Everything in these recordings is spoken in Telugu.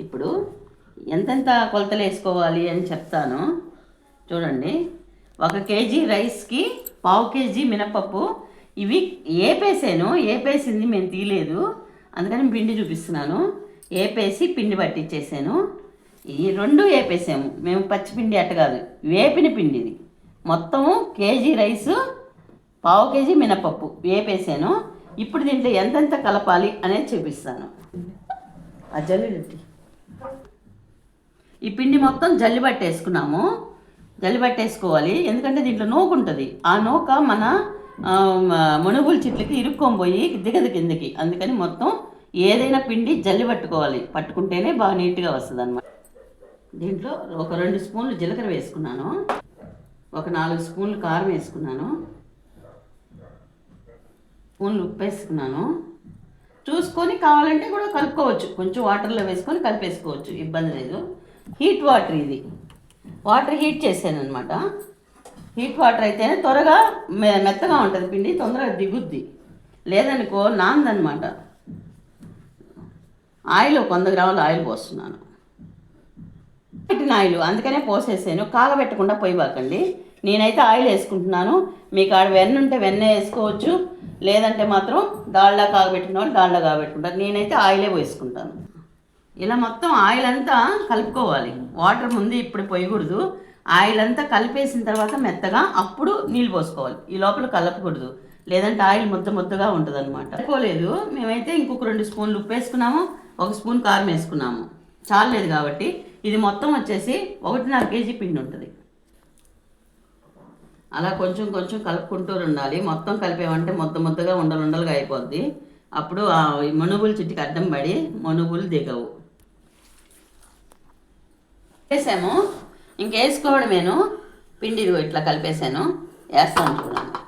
ఇప్పుడు ఎంతెంత కొలతలు వేసుకోవాలి అని చెప్తాను చూడండి. 1 కేజీ రైస్కి 1/2 కేజీ మినపప్పు. ఇవి ఏపేసింది మేము తీయలేదు, అందుకని పిండి చూపిస్తున్నాను. ఏపేసి పిండి పట్టించేసాను. ఈ 2 ఏపేసాము మేము, పచ్చిపిండి అట్ట కాదు, వేపిన పిండి. ఇది మొత్తము కేజీ రైసు 1/2 కేజీ మినపప్పు వేపేసాను. ఇప్పుడు దీంట్లో ఎంతెంత కలపాలి అనేది చూపిస్తాను. ఆ జల్లి ఈ పిండి మొత్తం జల్లి పట్టేసుకోవాలి. ఎందుకంటే దీంట్లో నూక ఉంటుంది. ఆ నూక మన మణుగుల చెట్లకి ఇరుక్కొని పోయి దిగదు కిందకి. అందుకని మొత్తం ఏదైనా పిండి జల్లి పట్టుకుంటేనే బాగా నీట్గా వస్తుంది అన్నమాట. దీంట్లో ఒక 2 స్పూన్లు జీలకర్ర వేసుకున్నాను, ఒక 4 స్పూన్లు కారం వేసుకున్నాను, స్పూన్లు ఉప్పు వేసుకున్నాను. చూసుకొని కావాలంటే కూడా కలుపుకోవచ్చు, కొంచెం వాటర్లో వేసుకొని కలిపేసుకోవచ్చు, ఇబ్బంది లేదు. హీట్ వాటర్, ఇది వాటర్ హీట్ చేశాను అనమాట. హీట్ వాటర్ అయితేనే త్వరగా మెత్తగా ఉంటుంది పిండి, తొందరగా దిగుద్ది. లేదనుకో నాందనమాట. ఆయిల్ 100 గ్రాముల ఆయిల్ పోస్తున్నాను, పెట్టిన ఆయిల్ అందుకనే పోసేసాను. కాగబెట్టకుండా పోయిబాకండి. నేనైతే ఆయిల్ వేసుకుంటున్నాను. మీకు ఆడ వెన్న ఉంటే వెన్న వేసుకోవచ్చు, లేదంటే మాత్రం డాల్డా కాగబెట్టిన వాళ్ళు డాల్డా కాగబెట్టుకుంటారు. నేనైతే ఆయిలే వేసుకుంటాను. ఇలా మొత్తం ఆయిల్ అంతా కలుపుకోవాలి. వాటర్ ముందు ఇప్పుడు పోయకూడదు. ఆయిల్ అంతా కలిపేసిన తర్వాత మెత్తగా అప్పుడు నీళ్ళు పోసుకోవాలి. ఈ లోపల కలపకూడదు, లేదంటే ఆయిల్ ముద్దగా ఉంటుంది అనమాట. కలుపుకోలేదు. మేమైతే ఇంకొక 2 స్పూన్లు ఉప్పు వేసుకున్నాము, 1 స్పూన్ కారం వేసుకున్నాము. చాలేదు కాబట్టి ఇది మొత్తం వచ్చేసి 1.5 కేజీ పిండి ఉంటుంది. అలా కొంచెం కొంచెం కలుపుకుంటూ ఉండాలి. మొత్తం కలిపేమంటే ముద్దగా ఉండలుగా అయిపోద్ది. అప్పుడు ఆ మణుగుల చెట్టుకి అడ్డం పడి మణుగులు దిగవు. వేసాము, ఇంకేసుకోవడమేను. పిండి ఇట్లా కలిపేసాను, వేస్తాను చూడండి.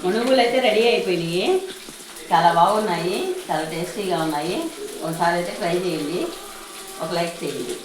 మణుగులు అయితే రెడీ అయిపోయినాయి, చాలా బాగున్నాయి, చాలా టేస్టీగా ఉన్నాయి. ఒకసారి అయితే ట్రై చేయండి, ఒక లైక్ చేయండి.